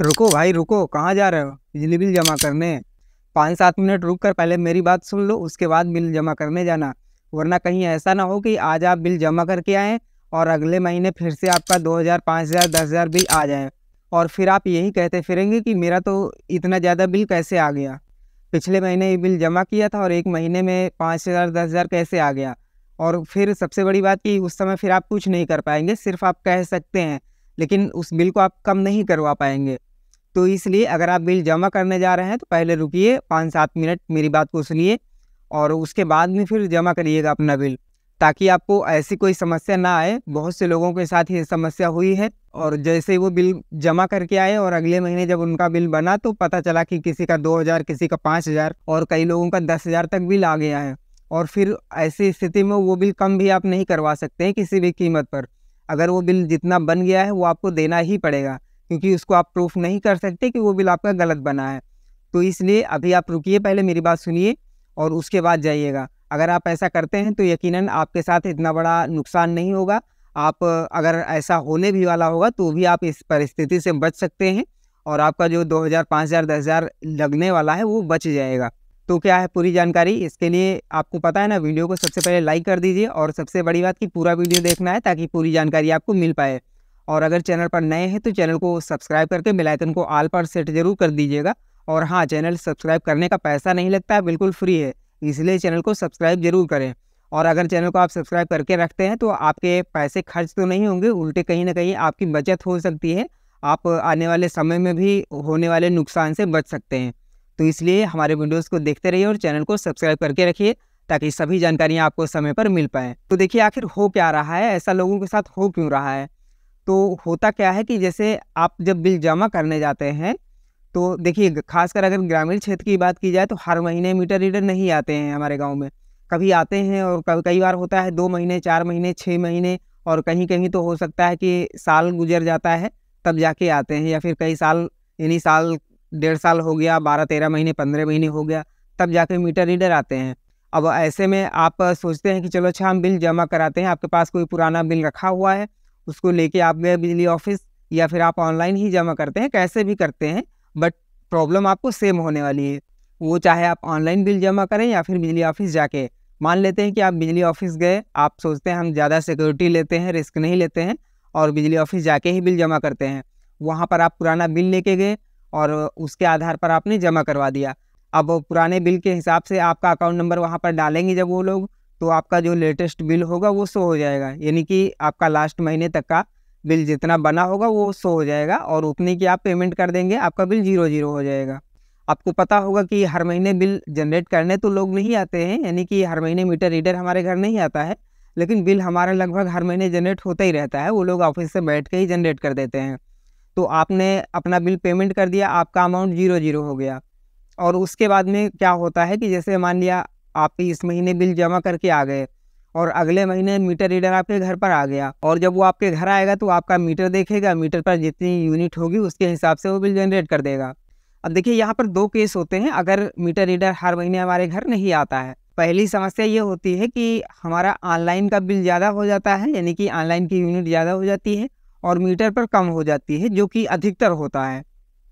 रुको भाई रुको, कहाँ जा रहे हो? बिजली बिल जमा करने? 5-7 मिनट रुक कर पहले मेरी बात सुन लो, उसके बाद बिल जमा करने जाना। वरना कहीं ऐसा ना हो कि आज आप बिल जमा करके आएँ और अगले महीने फिर से आपका 2000, 5000, 10,000 बिल आ जाए और फिर आप यही कहते फिरेंगे कि मेरा तो इतना ज़्यादा बिल कैसे आ गया? पिछले महीने ये बिल जमा किया था और 1 महीने में 5,000, 10,000 कैसे आ गया? और फिर सबसे बड़ी बात कि उस समय फिर आप कुछ नहीं कर पाएँगे, सिर्फ़ आप कह सकते हैं, लेकिन उस बिल को आप कम नहीं करवा पाएँगे। तो इसलिए अगर आप बिल जमा करने जा रहे हैं तो पहले रुकिए 5-7 मिनट, मेरी बात को सुनिए और उसके बाद में फिर जमा करिएगा अपना बिल, ताकि आपको ऐसी कोई समस्या ना आए। बहुत से लोगों के साथ ये समस्या हुई है और जैसे ही वो बिल जमा करके आए और अगले महीने जब उनका बिल बना तो पता चला कि किसी का 2,000, किसी का 5,000 और कई लोगों का 10,000 तक बिल आ गया है। और फिर ऐसी स्थिति में वो बिल कम भी आप नहीं करवा सकते हैं किसी भी कीमत पर। अगर वो बिल जितना बन गया है वो आपको देना ही पड़ेगा, क्योंकि उसको आप प्रूफ नहीं कर सकते कि वो बिल आपका गलत बना है। तो इसलिए अभी आप रुकिए, पहले मेरी बात सुनिए और उसके बाद जाइएगा। अगर आप ऐसा करते हैं तो यकीनन आपके साथ इतना बड़ा नुकसान नहीं होगा। आप अगर ऐसा होने भी वाला होगा तो भी आप इस परिस्थिति से बच सकते हैं और आपका जो 2,000, 5,000, 10,000 लगने वाला है वो बच जाएगा। तो क्या है पूरी जानकारी, इसके लिए आपको पता है ना, वीडियो को सबसे पहले लाइक कर दीजिए और सबसे बड़ी बात कि पूरा वीडियो देखना है ताकि पूरी जानकारी आपको मिल पाए। और अगर चैनल पर नए हैं तो चैनल को सब्सक्राइब करके बेल आइकन को ऑल पर सेट जरूर कर दीजिएगा। और हाँ, चैनल सब्सक्राइब करने का पैसा नहीं लगता है, बिल्कुल फ्री है, इसलिए चैनल को सब्सक्राइब जरूर करें। और अगर चैनल को आप सब्सक्राइब करके रखते हैं तो आपके पैसे खर्च तो नहीं होंगे, उल्टे कहीं ना कहीं आपकी बचत हो सकती है। आप आने वाले समय में भी होने वाले नुकसान से बच सकते हैं। तो इसलिए हमारे वीडियोज़ को देखते रहिए और चैनल को सब्सक्राइब करके रखिए ताकि सभी जानकारियाँ आपको समय पर मिल पाएँ। तो देखिए आखिर हो क्या रहा है, ऐसा लोगों के साथ हो क्यों रहा है? तो होता क्या है कि जैसे आप जब बिल जमा करने जाते हैं तो देखिए, खासकर अगर ग्रामीण क्षेत्र की बात की जाए तो हर महीने मीटर रीडर नहीं आते हैं हमारे गांव में। कभी आते हैं और कई बार होता है 2 महीने, 4 महीने, 6 महीने और कहीं-कहीं तो हो सकता है कि साल गुजर जाता है तब जाके आते हैं, या फिर कई साल, यानी साल, 1.5 साल हो गया, 12-13 महीने, 15 महीने हो गया, तब जाके मीटर रीडर आते हैं। अब ऐसे में आप सोचते हैं कि चलो अच्छा हम बिल जमा कराते हैं, आपके पास कोई पुराना बिल रखा हुआ है, उसको लेके आप गए बिजली ऑफिस या फिर आप ऑनलाइन ही जमा करते हैं, कैसे भी करते हैं, बट प्रॉब्लम आपको सेम होने वाली है। वो चाहे आप ऑनलाइन बिल जमा करें या फिर बिजली ऑफिस जाके। मान लेते हैं कि आप बिजली ऑफिस गए, आप सोचते हैं हम ज़्यादा सिक्योरिटी लेते हैं, रिस्क नहीं लेते हैं और बिजली ऑफिस जाके ही बिल जमा करते हैं। वहाँ पर आप पुराना बिल लेके गए और उसके आधार पर आपने जमा करवा दिया। अब वो पुराने बिल के हिसाब से आपका अकाउंट नंबर वहाँ पर डालेंगे जब वो लोग, तो आपका जो लेटेस्ट बिल होगा वो शो हो जाएगा, यानी कि आपका लास्ट महीने तक का बिल जितना बना होगा वो शो हो जाएगा और उतने की आप पेमेंट कर देंगे, आपका बिल 0-0 हो जाएगा। आपको पता होगा कि हर महीने बिल जनरेट करने तो लोग नहीं आते हैं, यानी कि हर महीने मीटर रीडर हमारे घर नहीं आता है, लेकिन बिल हमारा लगभग हर महीने जनरेट होता ही रहता है, वो लोग ऑफिस से बैठ के ही जनरेट कर देते हैं। तो आपने अपना बिल पेमेंट कर दिया, आपका अमाउंट 0-0 हो गया। और उसके बाद में क्या होता है कि जैसे मान लिया आप इस महीने बिल जमा करके आ गए और अगले महीने मीटर रीडर आपके घर पर आ गया, और जब वो आपके घर आएगा तो आपका मीटर देखेगा, मीटर पर जितनी यूनिट होगी उसके हिसाब से वो बिल जनरेट कर देगा। अब देखिए यहाँ पर 2 केस होते हैं अगर मीटर रीडर हर महीने हमारे घर नहीं आता है। पहली समस्या ये होती है कि हमारा ऑनलाइन का बिल ज़्यादा हो जाता है, यानी कि ऑनलाइन की यूनिट ज़्यादा हो जाती है और मीटर पर कम हो जाती है, जो कि अधिकतर होता है।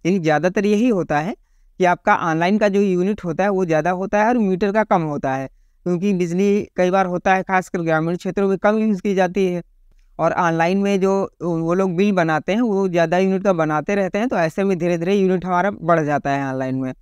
यानी ज़्यादातर यही होता है कि आपका ऑनलाइन का जो यूनिट होता है वो ज़्यादा होता है और मीटर का कम होता है, क्योंकि बिजली कई बार होता है खासकर ग्रामीण क्षेत्रों में कम यूज़ की जाती है और ऑनलाइन में जो वो लोग बिल बनाते हैं वो ज़्यादा यूनिट का बनाते रहते हैं, तो ऐसे में धीरे-धीरे यूनिट हमारा बढ़ जाता है ऑनलाइन में।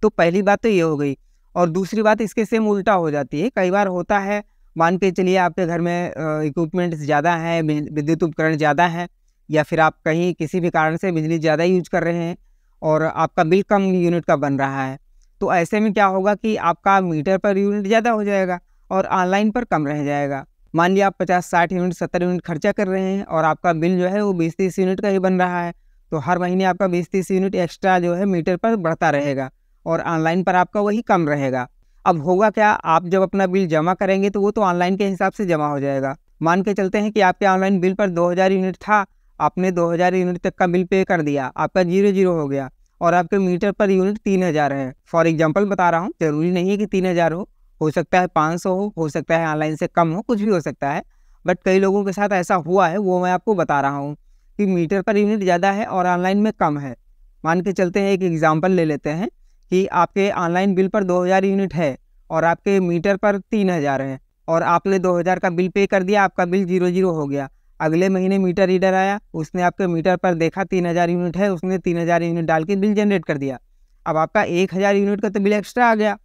तो पहली बात तो ये हो गई। और दूसरी बात इसके सेम उल्टा हो जाती है। कई बार होता है, मान के चलिए आपके घर में इक्विपमेंट्स ज़्यादा हैं, विद्युत उपकरण ज़्यादा हैं, या फिर आप कहीं किसी भी कारण से बिजली ज़्यादा यूज़ कर रहे हैं और आपका बिल कम यूनिट का बन रहा है। तो ऐसे में क्या होगा कि आपका मीटर पर यूनिट ज़्यादा हो जाएगा और ऑनलाइन पर कम रह जाएगा। मान लिया आप 50-60 यूनिट, 70 यूनिट खर्चा कर रहे हैं और आपका बिल जो है वो 20-30 यूनिट का ही बन रहा है, तो हर महीने आपका 20-30 यूनिट एक्स्ट्रा जो है मीटर पर बढ़ता रहेगा और ऑनलाइन पर आपका वही कम रहेगा। अब होगा क्या, आप जब अपना बिल जमा करेंगे तो वो तो ऑनलाइन के हिसाब से जमा हो जाएगा। मान के चलते हैं कि आपके ऑनलाइन बिल पर 2000 यूनिट था, आपने 2000 यूनिट तक का बिल पे कर दिया, आपका 0-0 हो गया और आपके मीटर पर यूनिट 3000 है। फॉर एग्जांपल बता रहा हूँ, ज़रूरी नहीं है कि 3000 हो सकता है 500 हो सकता है ऑनलाइन से कम हो, कुछ भी हो सकता है। बट कई लोगों के साथ ऐसा हुआ है, वो मैं आपको बता रहा हूँ कि मीटर पर यूनिट ज़्यादा है और ऑनलाइन में कम है। मान के चलते हैं, एक एग्जांपल ले लेते हैं कि आपके ऑनलाइन बिल पर 2000 यूनिट है और आपके मीटर पर 3000 है और आपने 2000 का बिल पे कर दिया, आपका बिल 00 हो गया। अगले महीने मीटर रीडर आया, उसने आपके मीटर पर देखा 3000 यूनिट है, उसने 3000 यूनिट डाल के बिल जनरेट कर दिया। अब आपका 1000 यूनिट का तो बिल एक्स्ट्रा आ गया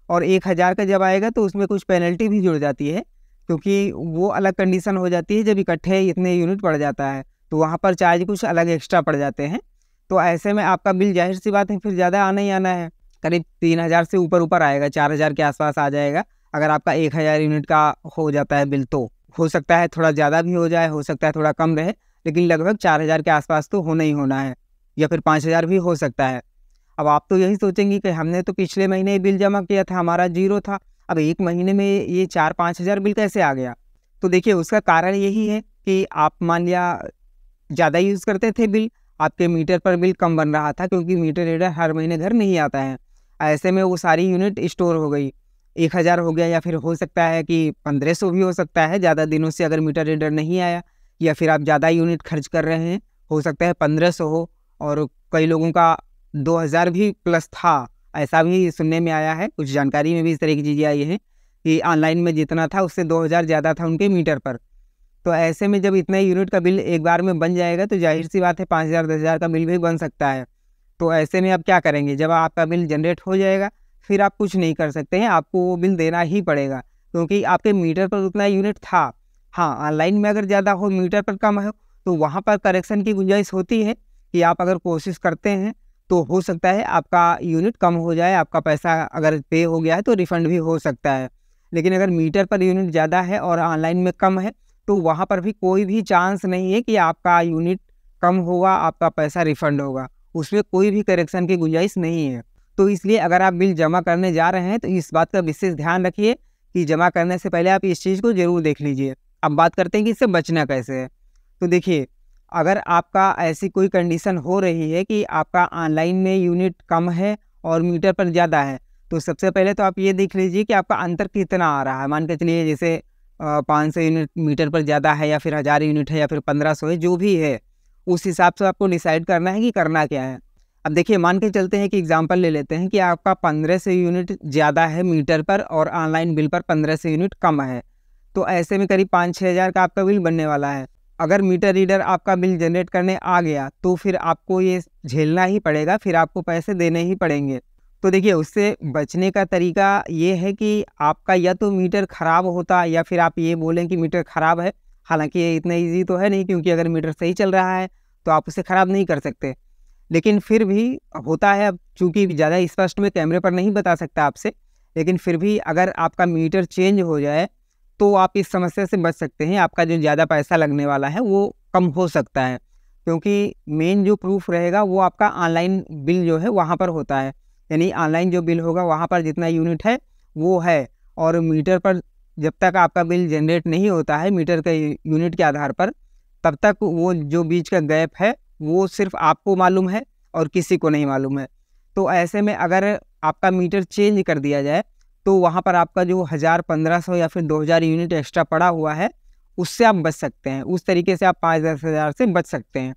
और 1000 का जब आएगा तो उसमें कुछ पेनल्टी भी जुड़ जाती है, क्योंकि वो अलग कंडीशन हो जाती है जब इकट्ठे इतने यूनिट पड़ जाता है, तो वहाँ पर चार्ज कुछ अलग एक्स्ट्रा पड़ जाते हैं। तो ऐसे में आपका बिल जाहिर सी बात है फिर ज़्यादा आना ही आना है, करीब 3000 से ऊपर आएगा, 4000 के आसपास आ जाएगा। अगर आपका 1000 यूनिट का हो जाता है बिल, तो हो सकता है थोड़ा ज़्यादा भी हो जाए, हो सकता है थोड़ा कम रहे, लेकिन लगभग 4000 के आसपास तो होना ही होना है, या फिर 5000 भी हो सकता है। अब आप तो यही सोचेंगे कि हमने तो पिछले महीने बिल जमा किया था, हमारा 0 था, अब एक महीने में ये 4-5 हज़ार बिल कैसे आ गया? तो देखिए उसका कारण यही है कि आप मान लिया ज़्यादा यूज़ करते थे बिल, आपके मीटर पर बिल कम बन रहा था, क्योंकि मीटर रीडर हर महीने घर नहीं आता है। ऐसे में वो सारी यूनिट स्टोर हो गई, 1000 हो गया, या फिर हो सकता है कि 1500 भी हो सकता है, ज़्यादा दिनों से अगर मीटर रीडर नहीं आया, या फिर आप ज़्यादा यूनिट खर्च कर रहे हैं, हो सकता है 1500 हो, और कई लोगों का 2000 भी प्लस था, ऐसा भी सुनने में आया है। कुछ जानकारी में भी इस तरह की चीज़ें आई हैं कि ऑनलाइन में जितना था उससे 2000 ज़्यादा था उनके मीटर पर। तो ऐसे में जब इतने यूनिट का बिल एक बार में बन जाएगा तो जाहिर सी बात है 5000 10,000 का बिल भी बन सकता है। तो ऐसे में आप क्या करेंगे, जब आपका बिल जनरेट हो जाएगा फिर आप कुछ नहीं कर सकते हैं, आपको वो बिल देना ही पड़ेगा, क्योंकि आपके मीटर पर उतना यूनिट था। हाँ, ऑनलाइन में अगर ज़्यादा हो, मीटर पर कम हो, तो वहाँ पर करेक्शन की गुंजाइश होती है कि आप अगर कोशिश करते हैं तो हो सकता है आपका यूनिट कम हो जाए, आपका पैसा अगर पे हो गया है तो रिफ़ंड भी हो सकता है। लेकिन अगर मीटर पर यूनिट ज़्यादा है और ऑनलाइन में कम है, तो वहाँ पर भी कोई भी चांस नहीं है कि आपका यूनिट कम होगा, आपका पैसा रिफ़ंड होगा, उसमें कोई भी करेक्शन की गुंजाइश नहीं है। तो इसलिए अगर आप बिल जमा करने जा रहे हैं तो इस बात का विशेष ध्यान रखिए कि जमा करने से पहले आप इस चीज़ को ज़रूर देख लीजिए। अब बात करते हैं कि इससे बचना कैसे है। तो देखिए, अगर आपका ऐसी कोई कंडीशन हो रही है कि आपका ऑनलाइन में यूनिट कम है और मीटर पर ज़्यादा है, तो सबसे पहले तो आप ये देख लीजिए कि आपका अंतर कितना आ रहा है। मान के चलिए जैसे 500 यूनिट मीटर पर ज़्यादा है, या फिर 1000 यूनिट है, या फिर 1500 है, जो भी है उस हिसाब से आपको डिसाइड करना है कि करना क्या है। अब देखिए, मान के चलते हैं कि एग्जांपल ले लेते हैं कि आपका 1500 यूनिट ज़्यादा है मीटर पर और ऑनलाइन बिल पर 1500 यूनिट कम है, तो ऐसे में करीब 5-6 हज़ार का आपका बिल बनने वाला है। अगर मीटर रीडर आपका बिल जनरेट करने आ गया तो फिर आपको ये झेलना ही पड़ेगा, फिर आपको पैसे देने ही पड़ेंगे। तो देखिए, उससे बचने का तरीका ये है कि आपका या तो मीटर ख़राब होता, या फिर आप ये बोलें कि मीटर ख़राब है। हालांकि ये इतना ईजी तो है नहीं, क्योंकि अगर मीटर सही चल रहा है तो आप उसे ख़राब नहीं कर सकते, लेकिन फिर भी होता है। अब चूँकि ज़्यादा स्पष्ट में कैमरे पर नहीं बता सकता आपसे, लेकिन फिर भी अगर आपका मीटर चेंज हो जाए तो आप इस समस्या से बच सकते हैं। आपका जो ज़्यादा पैसा लगने वाला है वो कम हो सकता है, क्योंकि मेन जो प्रूफ रहेगा वो आपका ऑनलाइन बिल जो है वहाँ पर होता है। यानी ऑनलाइन जो बिल होगा वहाँ पर जितना यूनिट है वो है, और मीटर पर जब तक आपका बिल जनरेट नहीं होता है मीटर के यूनिट के आधार पर, तब तक वो जो बीच का गैप है वो सिर्फ आपको मालूम है और किसी को नहीं मालूम है। तो ऐसे में अगर आपका मीटर चेंज कर दिया जाए तो वहाँ पर आपका जो 1000, 1500 या फिर 2000 यूनिट एक्स्ट्रा पड़ा हुआ है उससे आप बच सकते हैं। उस तरीके से आप 5-10 हज़ार से बच सकते हैं।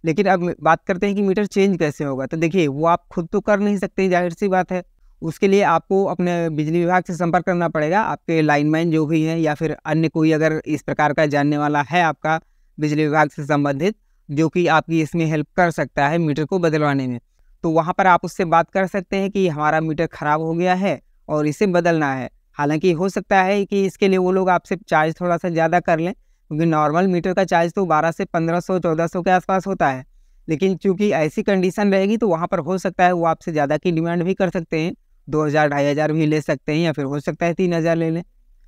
लेकिन अब बात करते हैं कि मीटर चेंज कैसे होगा। तो देखिए, वो आप खुद तो कर नहीं सकते, जाहिर सी बात है। उसके लिए आपको अपने बिजली विभाग से संपर्क करना पड़ेगा, आपके लाइनमैन जो भी हैं, या फिर अन्य कोई अगर इस प्रकार का जानने वाला है आपका बिजली विभाग से संबंधित, जो कि आपकी इसमें हेल्प कर सकता है मीटर को बदलवाने में। तो वहाँ पर आप उससे बात कर सकते हैं कि हमारा मीटर ख़राब हो गया है और इसे बदलना है। हालाँकि हो सकता है कि इसके लिए वो लोग आपसे चार्ज थोड़ा सा ज़्यादा कर लें, क्योंकि नॉर्मल मीटर का चार्ज तो 12 से 1500, 1400 के आसपास होता है। लेकिन चूँकि ऐसी कंडीशन रहेगी तो वहाँ पर हो सकता है वो आपसे ज़्यादा की डिमांड भी कर सकते हैं, 2000, 2500 भी ले सकते हैं, या फिर हो सकता है 3000 ले लें।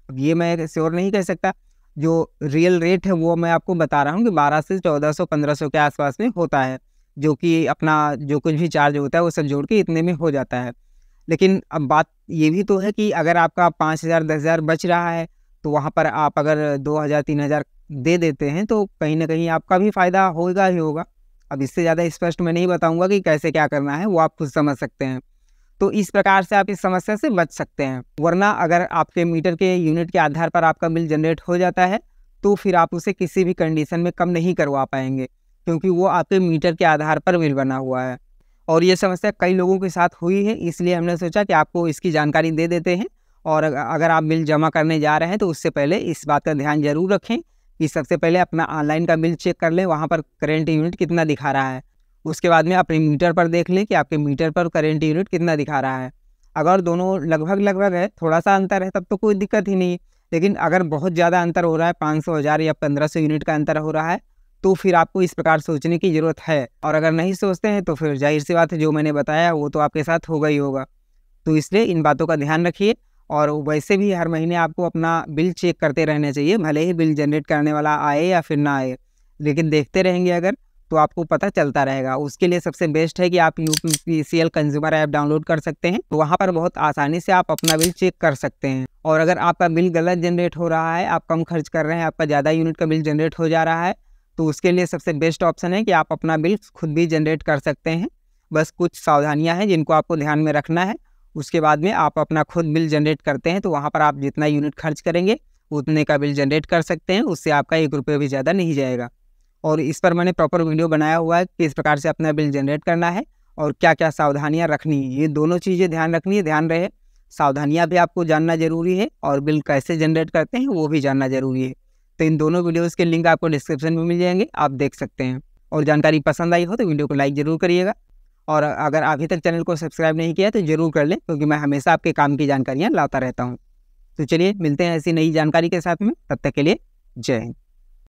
अब ये मैं श्योर नहीं कह सकता, जो रियल रेट है वो मैं आपको बता रहा हूँ कि 12 से 1400, 1500 के आसपास में होता है, जो कि अपना जो कुछ भी चार्ज होता है वो सब जोड़ के इतने में हो जाता है। लेकिन अब बात ये भी तो है कि अगर आपका 5000, 10,000 बच रहा है, तो वहाँ पर आप अगर 2000, 3000 दे देते हैं तो कहीं न कहीं आपका भी फ़ायदा होगा ही होगा। अब इससे ज़्यादा स्पष्ट मैं नहीं बताऊँगा कि कैसे क्या करना है, वो आप खुद समझ सकते हैं। तो इस प्रकार से आप इस समस्या से बच सकते हैं। वरना अगर आपके मीटर के यूनिट के आधार पर आपका बिल जनरेट हो जाता है, तो फिर आप उसे किसी भी कंडीशन में कम नहीं करवा पाएँगे, क्योंकि वो आपके मीटर के आधार पर बिल बना हुआ है। और ये समस्या कई लोगों के साथ हुई है, इसलिए हमने सोचा कि आपको इसकी जानकारी दे देते हैं। और अगर आप बिल जमा करने जा रहे हैं तो उससे पहले इस बात का ध्यान ज़रूर रखें कि सबसे पहले अपना ऑनलाइन का बिल चेक कर लें, वहाँ पर करंट यूनिट कितना दिखा रहा है। उसके बाद में अपने मीटर पर देख लें कि आपके मीटर पर करंट यूनिट कितना दिखा रहा है। अगर दोनों लगभग है, थोड़ा सा अंतर है, तब तो कोई दिक्कत ही नहीं। लेकिन अगर बहुत ज़्यादा अंतर हो रहा है, 500, 1000 या 1500 यूनिट का अंतर हो रहा है, तो फिर आपको इस प्रकार सोचने की ज़रूरत है। और अगर नहीं सोचते हैं तो फिर जाहिर सी बात है, जो मैंने बताया वो तो आपके साथ होगा ही होगा। तो इसलिए इन बातों का ध्यान रखिए। और वैसे भी हर महीने आपको अपना बिल चेक करते रहना चाहिए, भले ही बिल जनरेट करने वाला आए या फिर ना आए, लेकिन देखते रहेंगे अगर, तो आपको पता चलता रहेगा। उसके लिए सबसे बेस्ट है कि आप UPCL कंज्यूमर ऐप डाउनलोड कर सकते हैं, तो वहाँ पर बहुत आसानी से आप अपना बिल चेक कर सकते हैं। और अगर आपका बिल गलत जनरेट हो रहा है, आप कम खर्च कर रहे हैं, आपका ज़्यादा यूनिट का बिल जनरेट हो जा रहा है, तो उसके लिए सबसे बेस्ट ऑप्शन है कि आप अपना बिल खुद भी जनरेट कर सकते हैं। बस कुछ सावधानियाँ हैं जिनको आपको ध्यान में रखना है। उसके बाद में आप अपना खुद बिल जनरेट करते हैं, तो वहाँ पर आप जितना यूनिट खर्च करेंगे उतने का बिल जनरेट कर सकते हैं, उससे आपका 1 रुपये भी ज़्यादा नहीं जाएगा। और इस पर मैंने प्रॉपर वीडियो बनाया हुआ है कि किस प्रकार से अपना बिल जनरेट करना है और क्या क्या सावधानियाँ रखनी है। ये दोनों चीज़ें ध्यान रखनी है, ध्यान रहे। सावधानियाँ भी आपको जानना ज़रूरी है और बिल कैसे जनरेट करते हैं वो भी जानना ज़रूरी है। तो इन दोनों वीडियोज़ के लिंक आपको डिस्क्रिप्शन में मिल जाएंगे, आप देख सकते हैं। और जानकारी पसंद आई हो तो वीडियो को लाइक ज़रूर करिएगा। और अगर अभी तक चैनल को सब्सक्राइब नहीं किया तो ज़रूर कर लें, क्योंकि मैं हमेशा आपके काम की जानकारियाँ लाता रहता हूँ। तो चलिए मिलते हैं ऐसी नई जानकारी के साथ में, तब तक के लिए जय हिंद।